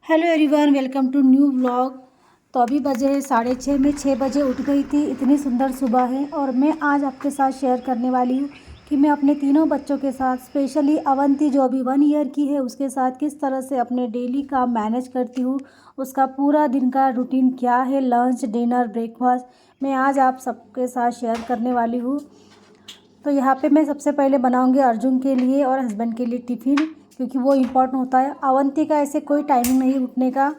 Hello everyone, welcome to new vlog. तो अभी बजे है 6:30। मैं 6 बजे उठ गई थी। इतनी सुंदर सुबह है और मैं आज आपके साथ शेयर करने वाली हूँ कि मैं अपने तीनों बच्चों के साथ, स्पेशली अवंती जो अभी 1 ईयर की है, उसके साथ किस तरह से अपने डेली काम मैनेज करती हूँ। उसका पूरा दिन का रूटीन क्या है, लंच, डिनर, ब्रेकफास्ट, मैं आज आप सबके साथ शेयर करने वाली हूँ। तो यहाँ पे मैं सबसे पहले बनाऊंगी अर्जुन के लिए और हस्बैंड के लिए टिफ़िन, क्योंकि वो इम्पोर्टेंट होता है। अवंती का ऐसे कोई टाइमिंग नहीं उठने का,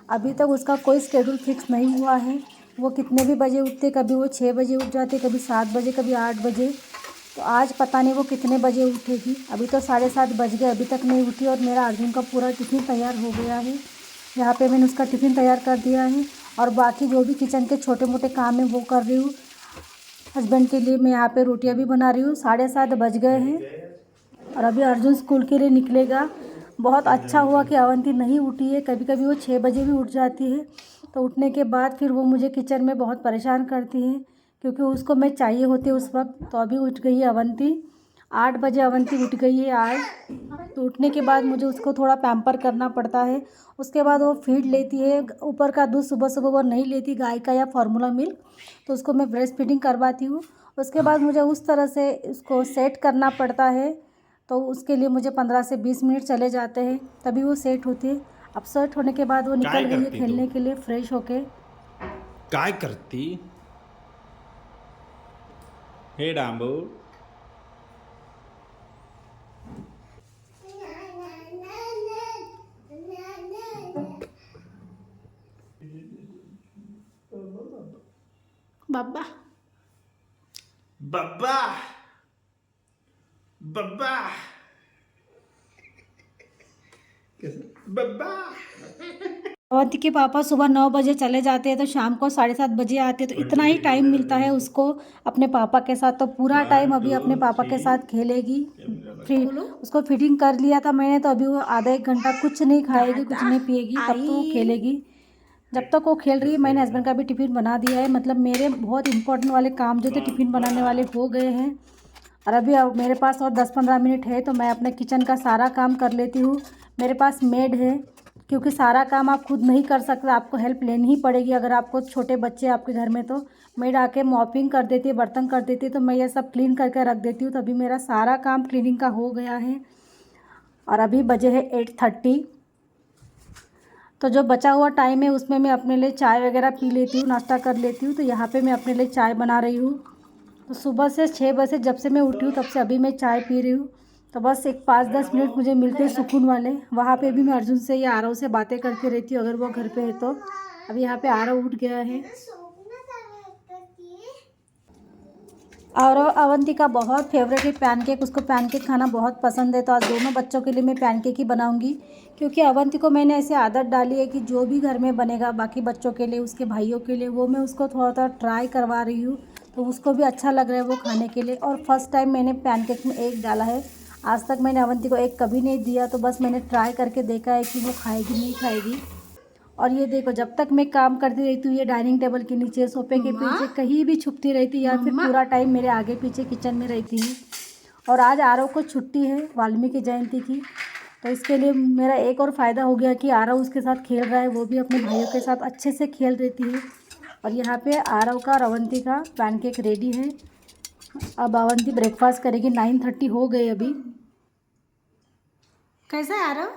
अभी तक उसका कोई स्केड्यूल फिक्स नहीं हुआ है। वो कितने भी बजे उठते, कभी वो 6 बजे उठ जाते, कभी 7 बजे, कभी 8 बजे। तो आज पता नहीं वो कितने बजे उठेगी। अभी तो 7:30 बज गए, अभी तक नहीं उठी और मेरा अर्जुन का पूरा टिफ़िन तैयार हो गया है। यहाँ पे मैंने उसका टिफ़िन तैयार कर दिया है और बाकी जो भी किचन के छोटे मोटे काम है वो कर रही हूँ। हस्बैंड के लिए मैं यहाँ पे रोटियाँ भी बना रही हूँ। 7:30 बज गए हैं और अभी अर्जुन स्कूल के लिए निकलेगा। बहुत अच्छा हुआ कि अवंती नहीं उठी है। कभी कभी वो 6 बजे भी उठ जाती है, तो उठने के बाद फिर वो मुझे किचन में बहुत परेशान करती है, क्योंकि उसको मैं चाहिए होती है उस वक्त। तो अभी उठ गई है अवंती, 8 बजे अवंती उठ गई है आज। तो उठने के बाद मुझे उसको थोड़ा पैम्पर करना पड़ता है। उसके बाद वो फीड लेती है। ऊपर का दूध सुबह सुबह वो नहीं लेती, गाय का या फार्मूला मिल्क, तो उसको मैं ब्रेस्ट फीडिंग करवाती हूँ। उसके बाद मुझे उस तरह से उसको सेट करना पड़ता है, तो उसके लिए मुझे 15 से 20 मिनट चले जाते हैं, तभी वो सेट होती है। अब सेट होने के बाद वो निकल गई है खेलने के लिए फ्रेश होके। काय करती हे डांबू। बाबा बब्बा बब्बा बब्बा। अवंती के पापा सुबह 9 बजे चले जाते हैं, तो शाम को 7:30 बजे आते हैं। तो इतना ही टाइम मिलता है उसको अपने पापा के साथ। तो पूरा टाइम अभी अपने पापा के साथ खेलेगी। फिर उसको फीडिंग कर लिया था मैंने, तो अभी वो आधा 1 घंटा कुछ नहीं खाएगी, कुछ नहीं पिएगी, तब तो वो खेलेगी। जब तक वो खेल रही है, मैंने हस्बैंड का भी टिफ़िन बना दिया है। मतलब मेरे बहुत इंपॉर्टेंट वाले काम जो थे टिफ़िन बनाने वाले हो गए हैं। और अभी अब मेरे पास और 10-15 मिनट है, तो मैं अपने किचन का सारा काम कर लेती हूँ। मेरे पास मेड है, क्योंकि सारा काम आप खुद नहीं कर सकते, आपको हेल्प लेनी ही पड़ेगी। अगर आपको छोटे बच्चे आपके घर में, तो मेड आके मॉपिंग कर देती है, बर्तन कर देती है, तो मैं ये सब क्लीन करके रख देती हूँ। तो अभी मेरा सारा काम क्लीनिंग का हो गया है और अभी बजे है 8:30। तो जो बचा हुआ टाइम है उसमें मैं अपने लिए चाय वगैरह पी लेती हूँ, नाश्ता कर लेती हूँ। तो यहाँ पे मैं अपने लिए चाय बना रही हूँ। तो सुबह से 6 बजे जब से मैं उठी हूँ, तब से अभी मैं चाय पी रही हूँ। तो बस एक 5-10 मिनट मुझे मिलते हैं सुकून वाले। वहाँ पे भी मैं अर्जुन से या आरव से बातें करती रहती हूँ, अगर वो घर पे है तो। अभी यहाँ पे आरव उठ गया है और अवंती का बहुत फेवरेट है पैनकेक। उसको पैनकेक खाना बहुत पसंद है। तो आज दोनों बच्चों के लिए मैं पैनकेक ही बनाऊंगी, क्योंकि अवंती को मैंने ऐसे आदत डाली है कि जो भी घर में बनेगा बाकी बच्चों के लिए, उसके भाइयों के लिए, वो मैं उसको थोड़ा थोड़ा ट्राई करवा रही हूँ। तो उसको भी अच्छा लग रहा है वो खाने के लिए। और फर्स्ट टाइम मैंने पैनकेक में एग डाला है। आज तक मैंने अवंती को एग कभी नहीं दिया, तो बस मैंने ट्राई करके देखा है कि वो खाएगी नहीं खाएगी। और ये देखो, जब तक मैं काम करती रहती हूँ, ये डाइनिंग टेबल के नीचे, सोफे के पीछे कहीं भी छुपती रहती है, या फिर पूरा टाइम मेरे आगे पीछे किचन में रहती है। और आज आरव को छुट्टी है वाल्मीकि जयंती की, तो इसके लिए मेरा एक और फ़ायदा हो गया कि आरव उसके साथ खेल रहा है, वो भी अपने भाइयों के साथ अच्छे से खेल रहती है। और यहाँ पे आरव का और अवंती का पैनकेक रेडी है। अब अवंती ब्रेकफास्ट करेगी। 9:30 हो गए अभी। कैसा है आरव?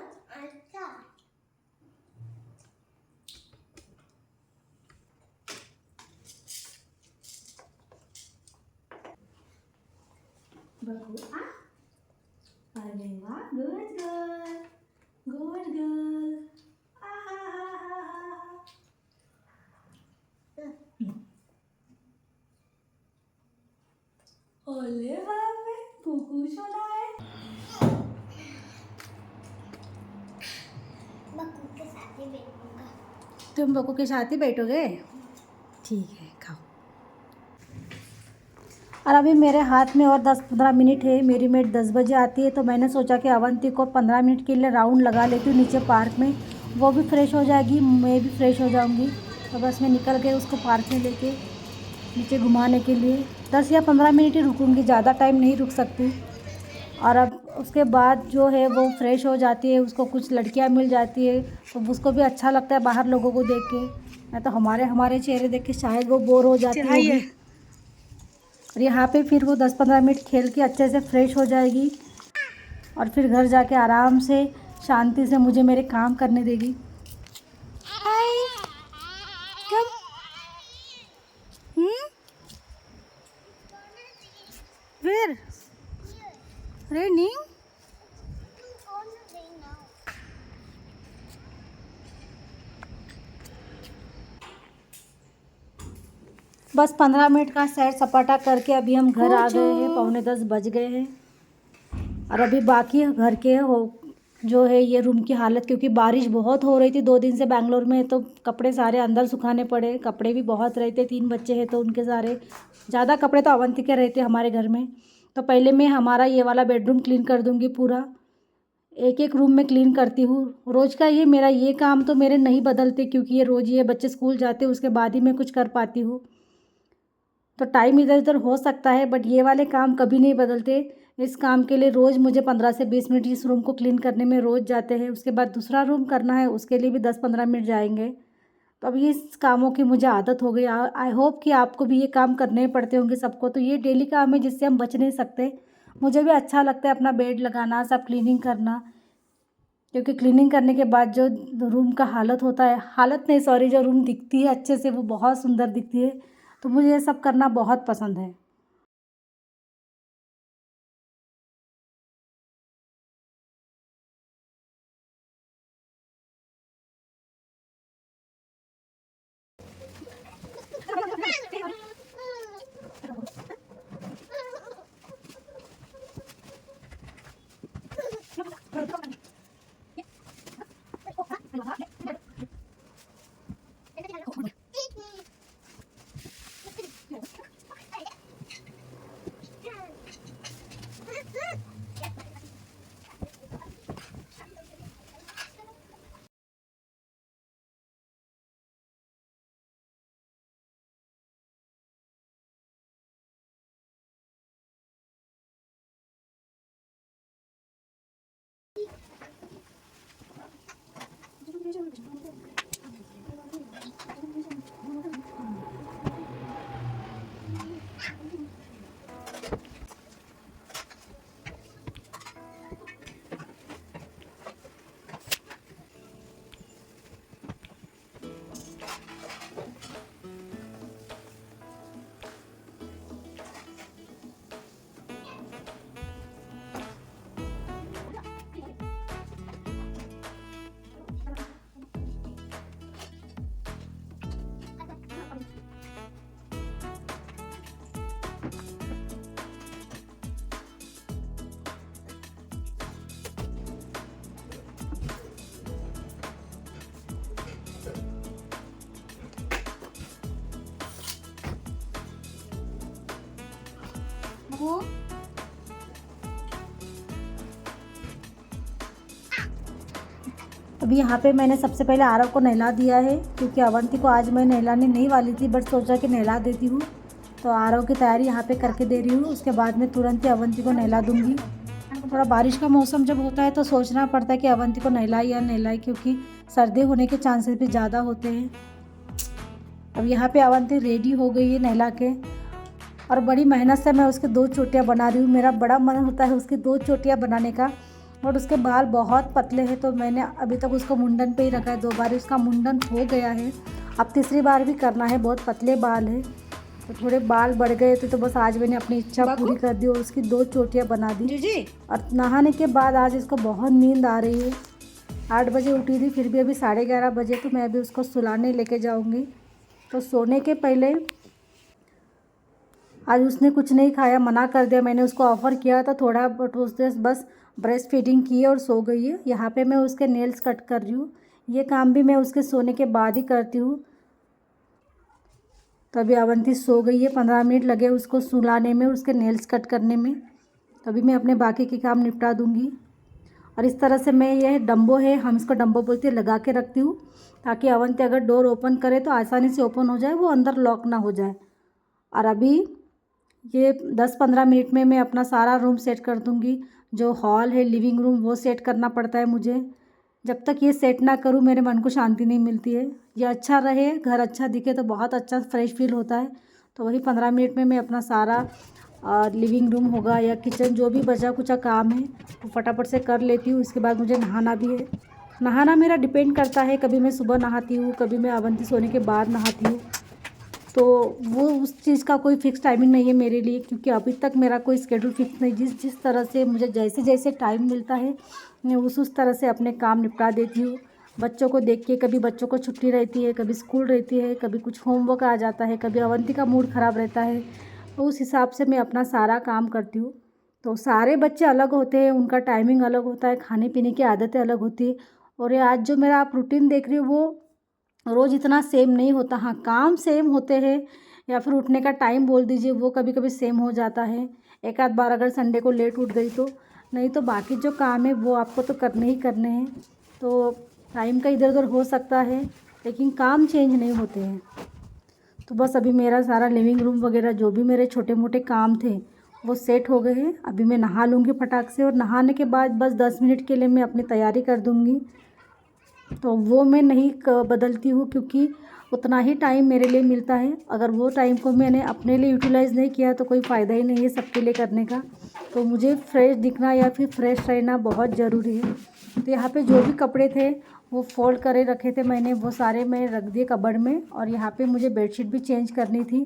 अरे वाह, गुड गर्ल, गुड गर्ल। ओले बाप रे, कुकू सोना है। बकू के साथ ही बैठूंगा। तुम बकू के साथ ही बैठोगे? ठीक है, खाओ। और अभी मेरे हाथ में और 10-15 मिनट है। मेरी मेट 10 बजे आती है, तो मैंने सोचा कि अवंती को 15 मिनट के लिए राउंड लगा लेती हूँ नीचे पार्क में। वो भी फ्रेश हो जाएगी, मैं भी फ्रेश हो जाऊँगी। तो बस मैं निकल गई उसको पार्क में लेके नीचे घुमाने के लिए। 10 या 15 मिनट ही रुकूँगी, ज़्यादा टाइम नहीं रुक सकती। और अब उसके बाद जो है वो फ्रेश हो जाती है, उसको कुछ लड़कियां मिल जाती है तो उसको भी अच्छा लगता है बाहर लोगों को देख के। मैं तो हमारे चेहरे देख के शायद वो बोर हो जाती होगी। और यहाँ पे फिर वो 10-15 मिनट खेल के अच्छे से फ्रेश हो जाएगी और फिर घर जाके आराम से शांति से मुझे मेरे काम करने देगी। हाय, कम। फिर रेनिंग। बस 15 मिनट का सैर सपाटा करके अभी हम घर आ गए हैं, 9:45 बज गए हैं। और अभी बाकी घर के हो जो है ये रूम की हालत, क्योंकि बारिश बहुत हो रही थी 2 दिन से बैंगलोर में, तो कपड़े सारे अंदर सुखाने पड़े। कपड़े भी बहुत रहते, 3 बच्चे हैं तो उनके सारे ज़्यादा कपड़े तो अवंती के रहते हमारे घर में। तो पहले मैं हमारा ये वाला बेडरूम क्लीन कर दूँगी पूरा, एक एक रूम में क्लीन करती हूँ। रोज़ का ये मेरा ये काम तो मेरे नहीं बदलते, क्योंकि ये रोज़ ये बच्चे स्कूल जाते उसके बाद ही मैं कुछ कर पाती हूँ। तो टाइम इधर उधर हो सकता है बट ये वाले काम कभी नहीं बदलते। इस काम के लिए रोज़ मुझे 15 से 20 मिनट इस रूम को क्लीन करने में रोज़ जाते हैं। उसके बाद दूसरा रूम करना है, उसके लिए भी 10-15 मिनट जाएंगे। तो अब ये इस कामों की मुझे आदत हो गई। आई होप कि आपको भी ये काम करने पड़ते होंगे सबको। तो ये डेली काम है जिससे हम बच नहीं सकते। मुझे भी अच्छा लगता है अपना बेड लगाना, सब क्लीनिंग करना, क्योंकि क्लीनिंग करने के बाद जो रूम का हालत होता है, हालत नहीं सॉरी, जो रूम दिखती है अच्छे से वो बहुत सुंदर दिखती है। तो मुझे ये सब करना बहुत पसंद है। अभी यहाँ पे मैंने सबसे पहले आरव को नहला दिया है, क्योंकि अवंती को आज मैं नहलाने नहीं वाली थी बट सोचा कि नहला देती हूँ। तो आरव की तैयारी यहाँ पे करके दे रही हूँ। उसके बाद में तुरंत ही अवंती को नहला दूँगी। थोड़ा बारिश का मौसम जब होता है तो सोचना पड़ता है कि अवंती को नहलाए या नहलाए, क्योंकि सर्दी होने के चांसेस भी ज़्यादा होते हैं। अब यहाँ पे अवंती रेडी हो गई है नहला के, और बड़ी मेहनत से मैं उसके 2 चोटियाँ बना रही हूँ। मेरा बड़ा मन होता है उसकी 2 चोटियाँ बनाने का, और उसके बाल बहुत पतले हैं तो मैंने अभी तक उसको मुंडन पे ही रखा है। 2 बार उसका मुंडन हो गया है, अब तीसरी बार भी करना है। बहुत पतले बाल है तो थोड़े बाल बढ़ गए थे, तो बस आज मैंने अपनी इच्छा पूरी कर दी और उसकी 2 चोटियाँ बना दी। और नहाने के बाद आज इसको बहुत नींद आ रही है। 8 बजे उठी थी, फिर भी अभी 11:30 बजे, तो मैं अभी उसको सुलाने लेके जाऊँगी। तो सोने के पहले आज उसने कुछ नहीं खाया, मना कर दिया। मैंने उसको ऑफ़र किया था थोड़ा, बट उसने बस ब्रेस्ट फीडिंग की है और सो गई है। यहाँ पे मैं उसके नेल्स कट कर रही हूँ। ये काम भी मैं उसके सोने के बाद ही करती हूँ। तो अभी अवंती सो गई है, 15 मिनट लगे उसको सुलाने में, उसके नेल्स कट करने में। तो अभी मैं अपने बाकी के काम निपटा दूँगी। और इस तरह से मैं, यह डम्बो है, हम इसको डम्बो बोलते हैं, लगा के रखती हूँ, ताकि अवंती अगर डोर ओपन करे तो आसानी से ओपन हो जाए, वो अंदर लॉक ना हो जाए। और अभी ये 10-15 मिनट में मैं अपना सारा रूम सेट कर दूँगी। जो हॉल है, लिविंग रूम, वो सेट करना पड़ता है मुझे। जब तक ये सेट ना करूँ मेरे मन को शांति नहीं मिलती है। ये अच्छा रहे, घर अच्छा दिखे तो बहुत अच्छा फ्रेश फील होता है। तो वही 15 मिनट में मैं अपना सारा लिविंग रूम होगा या किचन, जो भी बचा कुचा काम है वो फटाफट से कर लेती हूँ। इसके बाद मुझे नहाना भी है। नहाना मेरा डिपेंड करता है, कभी मैं सुबह नहाती हूँ, कभी मैं अवंती सोने के बाद नहाती हूँ। तो वो उस चीज़ का कोई फ़िक्स टाइमिंग नहीं है मेरे लिए, क्योंकि अभी तक मेरा कोई स्केड्यूल फ़िक्स नहीं। जिस जिस तरह से मुझे जैसे जैसे टाइम मिलता है मैं उस तरह से अपने काम निपटा देती हूँ। बच्चों को देख के, कभी बच्चों को छुट्टी रहती है, कभी स्कूल रहती है, कभी कुछ होमवर्क आ जाता है, कभी अवंती का मूड ख़राब रहता है, तो उस हिसाब से मैं अपना सारा काम करती हूँ। तो सारे बच्चे अलग होते हैं, उनका टाइमिंग अलग होता है, खाने पीने की आदतें अलग होती है। और ये आज जो मेरा आप रूटीन देख रहे हो वो रोज़ इतना सेम नहीं होता। हाँ, काम सेम होते हैं या फिर उठने का टाइम बोल दीजिए, वो कभी-कभी सेम हो जाता है। एक आध बार अगर संडे को लेट उठ गई तो, नहीं तो बाकी जो काम है वो आपको तो करने ही करने हैं। तो टाइम का इधर-उधर हो सकता है, लेकिन काम चेंज नहीं होते हैं। तो बस अभी मेरा सारा लिविंग रूम वगैरह जो भी मेरे छोटे-मोटे काम थे, वो सेट हो गए हैं। अभी मैं नहा लूँगी फटाक से, और नहाने के बाद बस 10 मिनट के लिए मैं अपनी तैयारी कर दूँगी। तो वो मैं नहीं बदलती हूँ, क्योंकि उतना ही टाइम मेरे लिए मिलता है। अगर वो टाइम को मैंने अपने लिए यूटिलाइज़ नहीं किया तो कोई फ़ायदा ही नहीं है सबके लिए करने का। तो मुझे फ्रेश दिखना या फिर फ्रेश रहना बहुत ज़रूरी है। तो यहाँ पे जो भी कपड़े थे वो फ़ोल्ड करे रखे थे मैंने, वो सारे मैं रख दिए कबर्ड में। और यहाँ पे मुझे बेडशीट भी चेंज करनी थी।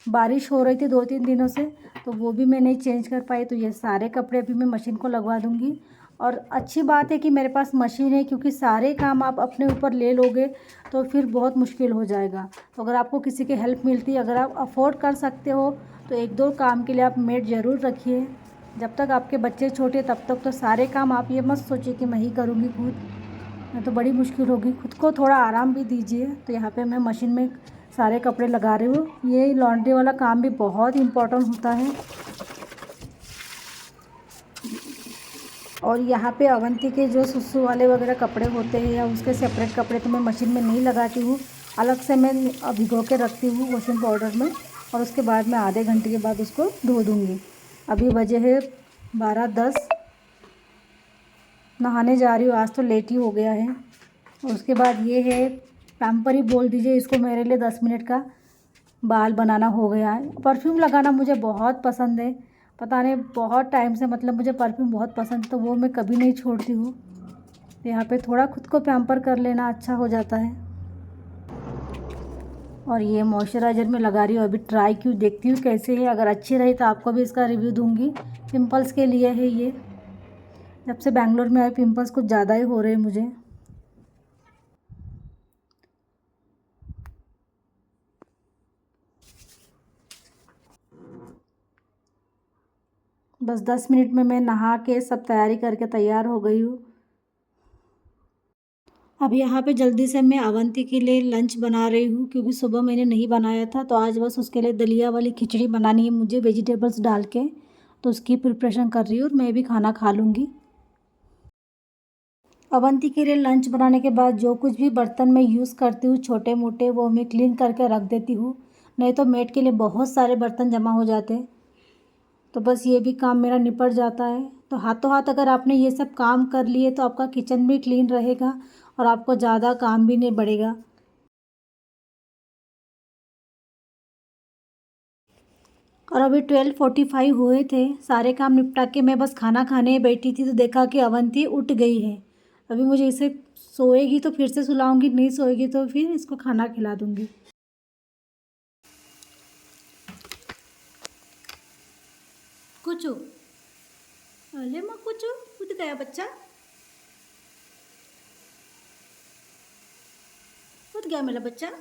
बारिश हो रही थी 2-3 दिनों से, तो वो भी मैं नहीं चेंज कर पाई। तो ये सारे कपड़े अभी मैं मशीन को लगवा दूँगी। और अच्छी बात है कि मेरे पास मशीन है, क्योंकि सारे काम आप अपने ऊपर ले लोगे तो फिर बहुत मुश्किल हो जाएगा। तो अगर आपको किसी की हेल्प मिलती है, अगर आप अफ़ोर्ड कर सकते हो, तो 1-2 काम के लिए आप मेड ज़रूर रखिए। जब तक आपके बच्चे छोटे तब तक तो सारे काम आप ये मत सोचिए कि मैं ही करूँगी खुद, नहीं तो बड़ी मुश्किल होगी। खुद को थोड़ा आराम भी दीजिए। तो यहाँ पे मैं मशीन में सारे कपड़े लगा रही हूँ। ये लॉन्ड्री वाला काम भी बहुत इम्पोर्टेंट होता है। और यहाँ पे अवंती के जो सुसु वाले वगैरह कपड़े होते हैं या उसके सेपरेट कपड़े तो मैं मशीन में नहीं लगाती हूँ, अलग से मैं भिगो के रखती हूँ वॉशिंग पाउडर में। और उसके बाद मैं आधे घंटे के बाद उसको धो दूँगी। अभी बजे है 12:10, नहाने जा रही हूँ। आज तो लेट ही हो गया है। और उसके बाद ये है पैम्पर ही बोल दीजिए इसको, मेरे लिए 10 मिनट का बाल बनाना हो गया है। परफ्यूम लगाना मुझे बहुत पसंद है, पता नहीं बहुत टाइम से, मतलब मुझे परफ्यूम बहुत पसंद है, तो वो मैं कभी नहीं छोड़ती हूँ। तो यहाँ पे थोड़ा खुद को पैम्पर कर लेना अच्छा हो जाता है। और ये मॉइस्चराइज़र मैं लगा रही हूँ, अभी ट्राई की देखती हूँ कैसे है। अगर अच्छी रही तो आपको भी इसका रिव्यू दूँगी। पिंपल्स के लिए है ये। जब से बैंगलोर में आए पिंपल्स कुछ ज़्यादा ही हो रहे हैं मुझे। बस 10 मिनट में मैं नहा के सब तैयारी करके तैयार हो गई हूँ। अब यहाँ पे जल्दी से मैं अवंती के लिए लंच बना रही हूँ, क्योंकि सुबह मैंने नहीं बनाया था। तो आज बस उसके लिए दलिया वाली खिचड़ी बनानी है मुझे, वेजिटेबल्स डाल के। तो उसकी प्रिपरेशन कर रही हूँ और मैं भी खाना खा लूँगी। अवंती के लिए लंच बनाने के बाद जो कुछ भी बर्तन मैं यूज़ करती हूँ छोटे मोटे, वो मैं क्लीन करके रख देती हूँ। नहीं तो मेड के लिए बहुत सारे बर्तन जमा हो जाते हैं। तो बस ये भी काम मेरा निपट जाता है। तो हाथों हाथ अगर आपने ये सब काम कर लिए तो आपका किचन भी क्लीन रहेगा और आपको ज़्यादा काम भी नहीं बढ़ेगा। और अभी 12:45 हुए थे, सारे काम निपटा के मैं बस खाना खाने बैठी थी तो देखा कि अवंती उठ गई है। अभी मुझे इसे सोएगी तो फिर से सुलाऊंगी, नहीं सोएगी तो फिर इसको खाना खिला दूंगी। कुछ अरे माँ, कुछ उठ गया बच्चा, उठ गया मेरा बच्चा।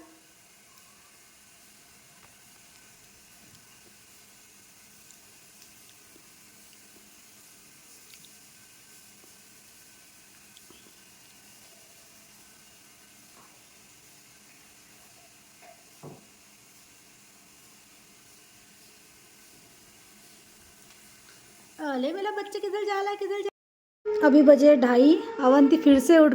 अरे मेरा बच्चा किधर जा रहा है, किधर जा। अभी बजे 2:30, अवंती फिर से उठ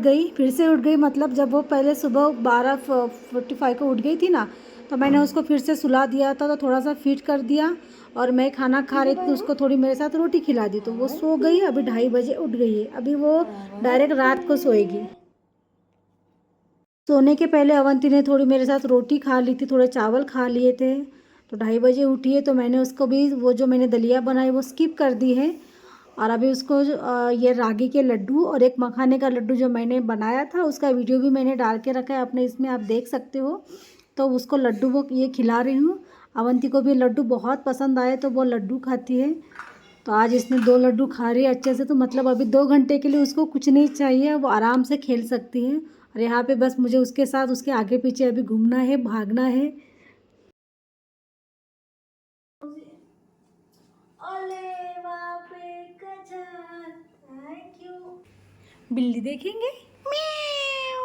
गई मतलब जब वो पहले सुबह 12:45 को उठ गई थी ना, तो मैंने उसको फिर से सुला दिया था, तो थोड़ा सा फीड कर दिया और मैं खाना खा रही थी तो उसको थोड़ी मेरे साथ रोटी खिला दी, तो वो सो गई। अभी 2:30 बजे उठ गई है, अभी वो डायरेक्ट रात को सोएगी। सोने के पहले अवंती ने थोड़ी मेरे साथ रोटी खा ली थी, थोड़े चावल खा लिए थे, तो 2:30 बजे उठी है। तो मैंने उसको भी वो जो मैंने दलिया बनाई वो स्किप कर दी है। और अभी उसको ये रागी के लड्डू और एक मखाने का लड्डू जो मैंने बनाया था उसका वीडियो भी मैंने डाल के रखा है अपने इसमें, आप देख सकते हो। तो उसको लड्डू वो ये खिला रही हूँ। अवंती को भी लड्डू बहुत पसंद आए तो वो लड्डू खाती है। तो आज इसने 2 लड्डू खा रही है अच्छे से, तो मतलब अभी 2 घंटे के लिए उसको कुछ नहीं चाहिए, वो आराम से खेल सकती है। और यहाँ पे बस मुझे उसके साथ उसके आगे पीछे अभी घूमना है, भागना है। बिल्ली देखेंगे, म्याऊ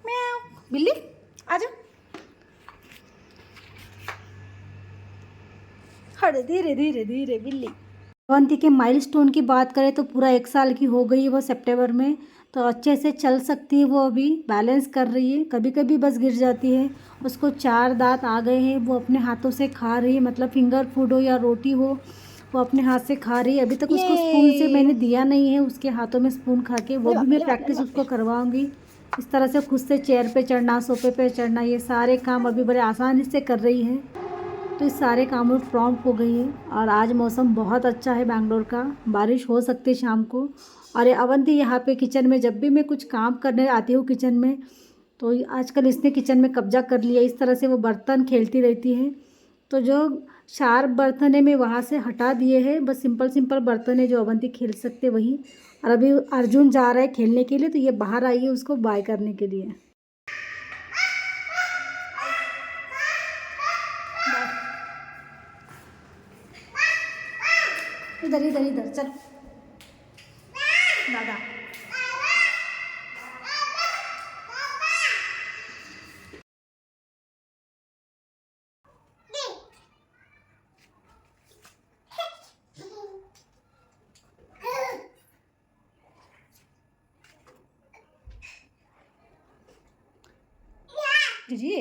म्याऊ, बिल्ली आजा। अरे धीरे धीरे धीरे बिल्ली। अवंती के माइलस्टोन की बात करें तो पूरा 1 साल की हो गई है वो सितंबर में, तो अच्छे से चल सकती है वो, अभी बैलेंस कर रही है, कभी कभी बस गिर जाती है। उसको 4 दांत आ गए हैं, वो अपने हाथों से खा रही है, मतलब फिंगर फूड हो या रोटी हो वो अपने हाथ से खा रही है। अभी तक उसको स्पून से मैंने दिया नहीं है, उसके हाथों में स्पून खा के, वो भी मैं प्रैक्टिस उसको करवाऊँगी। इस तरह से खुद से चेयर पे चढ़ना, सोफे पे चढ़ना, ये सारे काम अभी बड़े आसानी से कर रही है। तो इस सारे कामों में प्रॉम्प्ट हो गई है। और आज मौसम बहुत अच्छा है बैंगलोर का, बारिश हो सकती है शाम को। और अवंती यहाँ पे किचन में जब भी मैं कुछ काम करने आती हूँ किचन में, तो आजकल इसने किचन में कब्जा कर लिया। इस तरह से वो बर्तन खेलती रहती है, तो जो शार्प बर्तन है मैं वहाँ से हटा दिए हैं, बस सिंपल सिंपल बर्तन है जो अवंती खेल सकते वही। और अभी अर्जुन जा रहा है खेलने के लिए, तो ये बाहर आई है उसको बाय करने के लिए। इधर इधर इधर चल दादा। जी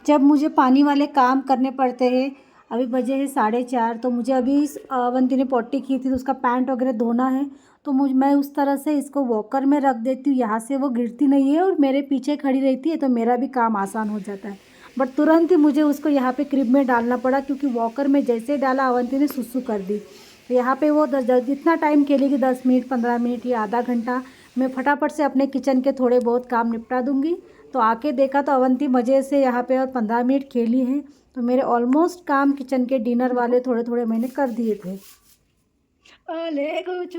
जब मुझे पानी वाले काम करने पड़ते हैं, अभी बजे है 4:30, तो मुझे अभी अवंती ने पॉटी की थी तो उसका पैंट वगैरह धोना है, तो मैं उस तरह से इसको वॉकर में रख देती हूँ, यहाँ से वो गिरती नहीं है और मेरे पीछे खड़ी रहती है, तो मेरा भी काम आसान हो जाता है। बट तुरंत ही मुझे उसको यहाँ पे क्रिब में डालना पड़ा, क्योंकि वॉकर में जैसे डाला अवंती ने सुसु कर दी। तो यहाँ पे वो जितना टाइम खेलेगी, 10 मिनट 15 मिनट या आधा घंटा, मैं फटाफट से अपने किचन के थोड़े बहुत काम निपटा दूँगी। तो आके देखा तो अवंती मज़े से यहाँ पे और 15 मिनट खेली हैं, तो मेरे ऑलमोस्ट काम किचन के डिनर वाले थोड़े थोड़े मैंने कर दिए थे। अले कुछ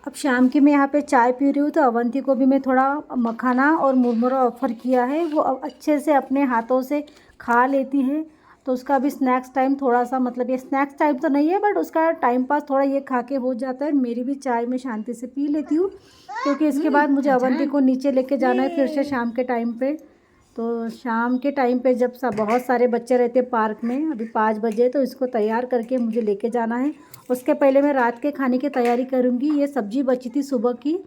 अब शाम की मैं यहाँ पे चाय पी रही हूँ, तो अवंती को भी मैं थोड़ा मखाना और मुरमुरा ऑफ़र किया है, वो अब अच्छे से अपने हाथों से खा लेती है। तो उसका भी स्नैक्स टाइम थोड़ा सा, मतलब ये स्नैक्स टाइम तो नहीं है बट उसका टाइम पास थोड़ा ये खा के हो जाता है। मेरी भी चाय मैं शांति से पी लेती हूँ, क्योंकि इसके बाद मुझे अवंती को नीचे लेके जाना है फिर से शाम के टाइम पे। तो शाम के टाइम पे जब बहुत सारे बच्चे रहते पार्क में, अभी 5 बजे, तो इसको तैयार करके मुझे लेके जाना है। उसके पहले मैं रात के खाने की तैयारी करूँगी। ये सब्ज़ी बची थी सुबह की,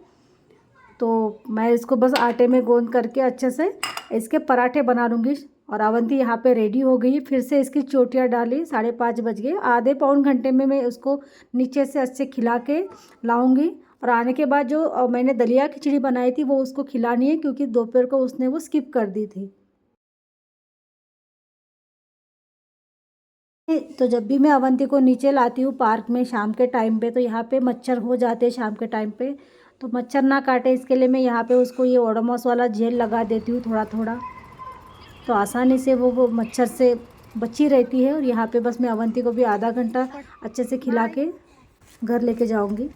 तो मैं इसको बस आटे में गोंद करके अच्छे से इसके पराठे बना लूँगी। और अवंती यहाँ पे रेडी हो गई, फिर से इसकी चोटियाँ डाली। 5:30 बज गए, आधे पौन घंटे में मैं उसको नीचे से अच्छे खिला के लाऊँगी। और आने के बाद जो मैंने दलिया खिचड़ी बनाई थी वो उसको खिलानी है, क्योंकि दोपहर को उसने वो स्किप कर दी थी। तो जब भी मैं अवंती को नीचे लाती हूँ पार्क में शाम के टाइम पे, तो यहाँ पे मच्छर हो जाते हैं शाम के टाइम पे, तो मच्छर ना काटे इसके लिए मैं यहाँ पे उसको ये ओडोमॉस वाला जेल लगा देती हूँ थोड़ा थोड़ा, तो आसानी से वो मच्छर से बची रहती है। और यहाँ पे बस मैं अवंती को भी आधा घंटा अच्छे से खिला के घर लेके जाऊँगी।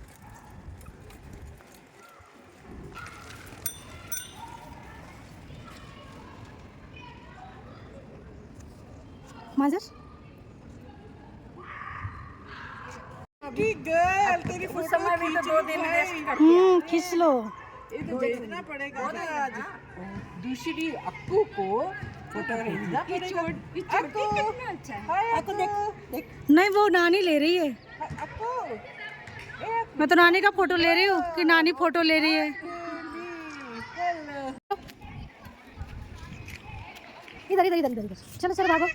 माजर गर्ल तेरी फोटो खींच लो। ये तो देखना पड़ेगा ना आज। दूसरी अक्कू को फोटो खींचना पड़ेगा। अक्कू कितना अच्छा है। हाय अक्कू देख नहीं, वो नानी ले रही है। अक्कू मैं तो नानी का फोटो ले रही हूँ कि नानी फोटो ले रही है। इधर इधर इधर इधर इधर, चलो चलो भागो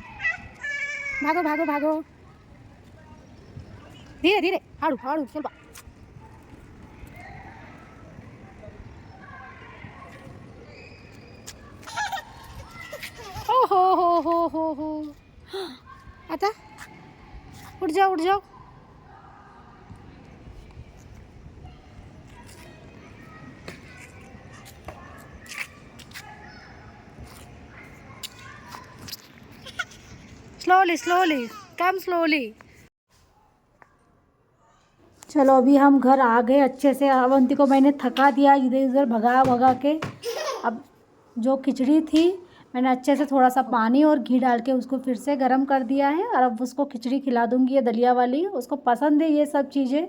भागो भागो भागो, धीरे धीरे, हाड़ू हाड़ू, चल बा। ओ हो आता, उठ जाओ उठ जाओ। स्लोली स्लोली, कम स्लोली। चलो अभी हम घर आ गए अच्छे से। अवंती को मैंने थका दिया, इधर उधर भगा भगा के। अब जो खिचड़ी थी मैंने अच्छे से थोड़ा सा पानी और घी डाल के उसको फिर से गर्म कर दिया है, और अब उसको खिचड़ी खिला दूँगी, ये दलिया वाली। उसको पसंद है ये सब चीज़ें,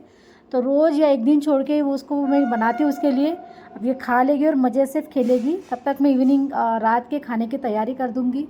तो रोज़ या एक दिन छोड़ के वो उसको मैं बनाती हूँ उसके लिए। अब ये खा लेगी और मज़े से खेलेगी, तब तक मैं इवनिंग रात के खाने की तैयारी कर दूँगी।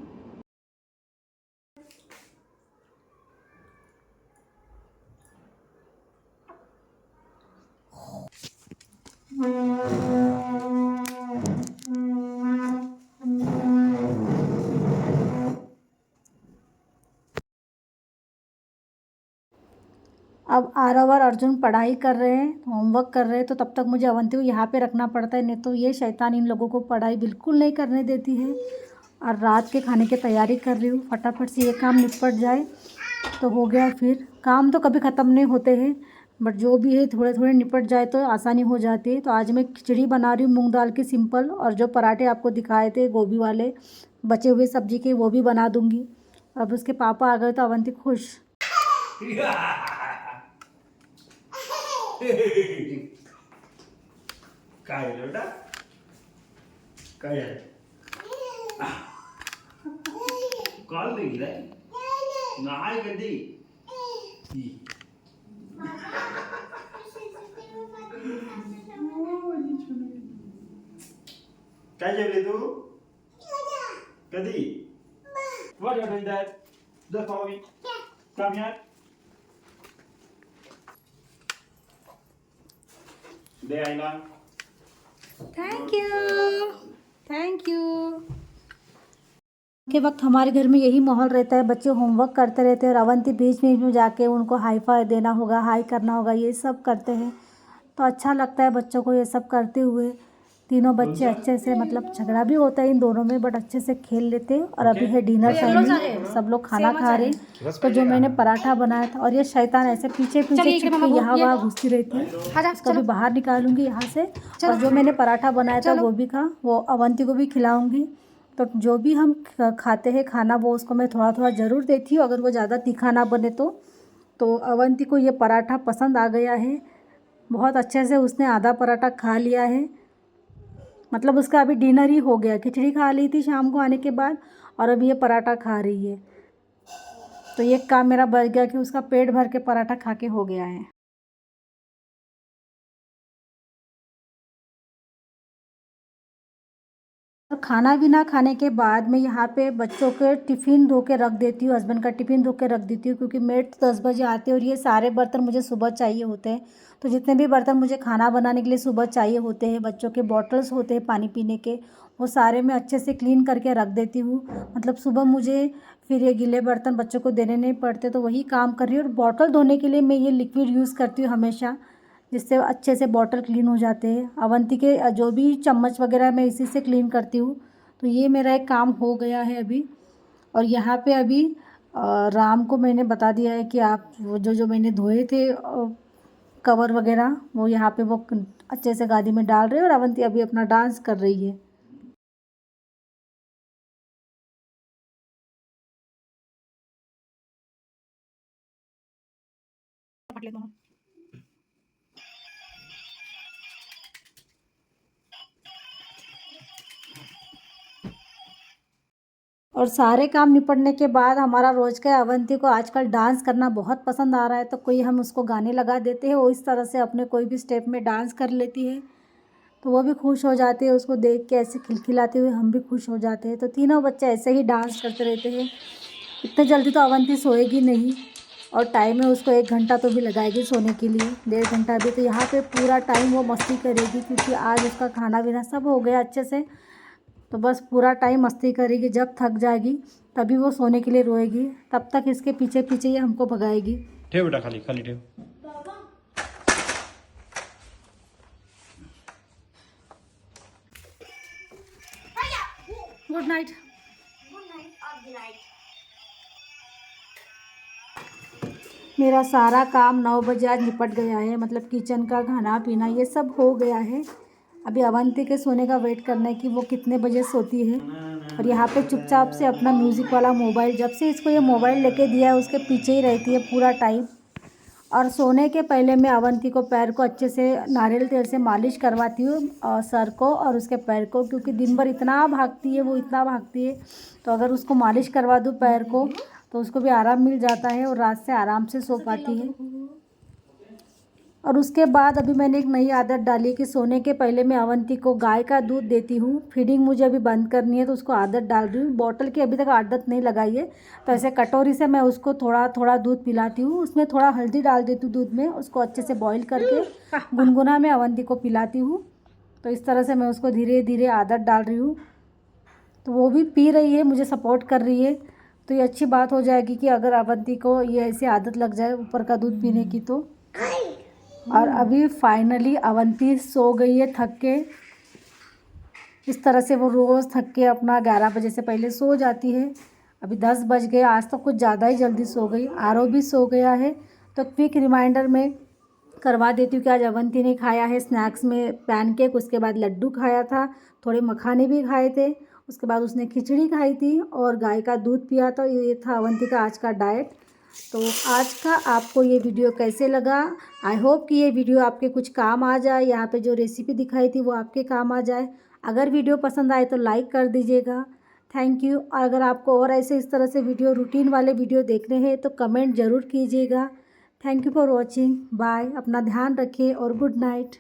अब आरव और अर्जुन पढ़ाई कर रहे हैं, होमवर्क कर रहे हैं, तो तब तक मुझे अवंती को यहाँ पे रखना पड़ता है, नहीं तो ये शैतान इन लोगों को पढ़ाई बिल्कुल नहीं करने देती है। और रात के खाने की तैयारी कर रही हूँ, फटाफट से ये काम निपट जाए तो हो गया। फिर काम तो कभी ख़त्म नहीं होते हैं, बट जो भी है थोड़े थोड़े निपट जाए तो आसानी हो जाती है। तो आज मैं खिचड़ी बना रही हूँ मूँग दाल की सिंपल, और जो पराठे आपको दिखाए थे गोभी वाले बचे हुए सब्जी के, वो भी बना दूँगी। अब उसके पापा आ गए तो अवंती खुश। काय रे बेटा, काय आहे? कॉल नाही रे, नाही कधी. काय जेवली तू? कधी? What are you doing that? The coffee. Come here. दे आईला. Thank you thank you. के वक्त हमारे घर में यही माहौल रहता है, बच्चे होमवर्क करते रहते हैं और अवंती बीच बीच में जाके उनको हाई फाई देना होगा, हाई करना होगा, ये सब करते हैं। तो अच्छा लगता है बच्चों को ये सब करते हुए। तीनों बच्चे अच्छे से, मतलब झगड़ा भी होता है इन दोनों में, बट अच्छे से खेल लेते हैं। और अभी है डिनर टाइम, सब लोग खाना खा रहे हैं। तो जो मैंने पराठा बनाया था, और ये शैतान ऐसे पीछे पीछे छुप के यहाँ वहाँ घुसती रहती है, उसको भी बाहर निकालूंगी यहाँ से। और जो मैंने पराठा बनाया था वो भी वो अवंती को भी खिलाऊंगी। तो जो भी हम खाते हैं खाना, वो उसको मैं थोड़ा थोड़ा ज़रूर देती हूँ, अगर वो ज़्यादा तीखा ना बने तो। तो अवंती को ये पराठा पसंद आ गया है बहुत अच्छे से, उसने आधा पराठा खा लिया है। मतलब उसका अभी डिनर ही हो गया, खिचड़ी खा ली थी शाम को आने के बाद, और अभी ये पराठा खा रही है। तो ये काम मेरा बच गया कि उसका पेट भर के पराठा खा के हो गया है। और खाना भी ना खाने के बाद मैं यहाँ पे बच्चों के टिफ़िन धो के रख देती हूँ, हस्बैंड का टिफ़िन धो के रख देती हूँ, क्योंकि मेड 10 बजे आते हैं और ये सारे बर्तन मुझे सुबह चाहिए होते हैं। तो जितने भी बर्तन मुझे खाना बनाने के लिए सुबह चाहिए होते हैं, बच्चों के बॉटल्स होते हैं पानी पीने के, वो सारे मैं अच्छे से क्लीन करके रख देती हूँ। मतलब सुबह मुझे फिर ये गीले बर्तन बच्चों को देने नहीं पड़ते, तो वही काम कर रही हूँ। और बॉटल धोने के लिए मैं ये लिक्विड यूज़ करती हूँ हमेशा, जिससे अच्छे से बॉटल क्लीन हो जाते हैं। अवंती के जो भी चम्मच वगैरह मैं इसी से क्लीन करती हूँ। तो ये मेरा एक काम हो गया है अभी। और यहाँ पे अभी राम को मैंने बता दिया है कि आप वो जो मैंने धोए थे कवर वगैरह, वो यहाँ पे वो अच्छे से गादी में डाल रहे हैं, और अवंती अभी अपना डांस कर रही है। और सारे काम निपटने के बाद हमारा रोज़ का अवंती को आजकल डांस करना बहुत पसंद आ रहा है, तो कोई हम उसको गाने लगा देते हैं, वो इस तरह से अपने कोई भी स्टेप में डांस कर लेती है, तो वो भी खुश हो जाती है। उसको देख के ऐसे खिलखिलाते हुए हम भी खुश हो जाते हैं। तो तीनों बच्चे ऐसे ही डांस करते रहते हैं। इतने जल्दी तो अवंती सोएगी नहीं, और टाइम है उसको 1 घंटा तो भी लगाएगी सोने के लिए, 1.5 घंटा भी। तो यहाँ पे पूरा टाइम वो मस्ती करेगी, क्योंकि आज उसका खाना पीना सब हो गया अच्छे से। तो बस पूरा टाइम मस्ती करेगी, जब थक जाएगी तभी वो सोने के लिए रोएगी, तब तक इसके पीछे पीछे ये हमको भगाएगी। ठेव बेटा, खाली खाली ठेव। Good night. मेरा सारा काम 9 बजे आज निपट गया है, मतलब किचन का खाना पीना ये सब हो गया है। अभी अवंती के सोने का वेट करना है कि वो कितने बजे सोती है। और यहाँ पे चुपचाप से अपना म्यूज़िक वाला मोबाइल, जब से इसको ये मोबाइल लेके दिया है उसके पीछे ही रहती है पूरा टाइम। और सोने के पहले मैं अवंती को पैर को अच्छे से नारियल तेल से मालिश करवाती हूँ, और सर को और उसके पैर को, क्योंकि दिन भर इतना भागती है वो, इतना भागती है। तो अगर उसको मालिश करवा दूँ पैर को तो उसको भी आराम मिल जाता है और रात से आराम से सो पाती है। और उसके बाद अभी मैंने एक नई आदत डाली कि सोने के पहले मैं अवंती को गाय का दूध देती हूँ। फीडिंग मुझे अभी बंद करनी है तो उसको आदत डाल रही हूँ। बॉटल की अभी तक आदत नहीं लगाई है, तो ऐसे कटोरी से मैं उसको थोड़ा थोड़ा दूध पिलाती हूँ। उसमें थोड़ा हल्दी डाल देती हूँ दूध में, उसको अच्छे से बॉईल करके गुनगुना में अवंती को पिलाती हूँ। तो इस तरह से मैं उसको धीरे धीरे आदत डाल रही हूँ। तो वो भी पी रही है, मुझे सपोर्ट कर रही है। तो ये अच्छी बात हो जाएगी कि अगर अवंती को ये ऐसी आदत लग जाए ऊपर का दूध पीने की तो। और अभी फाइनली अवंती सो गई है थक के। इस तरह से वो रोज़ थक के अपना 11 बजे से पहले सो जाती है। अभी 10 बज गए, आज तो कुछ ज़्यादा ही जल्दी सो गई। आरव भी सो गया है। तो क्विक रिमाइंडर में करवा देती हूँ कि आज अवंती ने खाया है स्नैक्स में पैनकेक, उसके बाद लड्डू खाया था, थोड़े मखाने भी खाए थे, उसके बाद उसने खिचड़ी खाई थी और गाय का दूध पिया था। ये था अवंती का आज का डाइट। तो आज का आपको ये वीडियो कैसे लगा? आई होप कि ये वीडियो आपके कुछ काम आ जाए। यहाँ पे जो रेसिपी दिखाई थी वो आपके काम आ जाए। अगर वीडियो पसंद आए तो लाइक कर दीजिएगा। Thank you. और अगर आपको और ऐसे इस तरह से वीडियो, रूटीन वाले वीडियो देखने हैं तो कमेंट ज़रूर कीजिएगा। Thank you for watching. Bye. अपना ध्यान रखिए और गुड नाइट।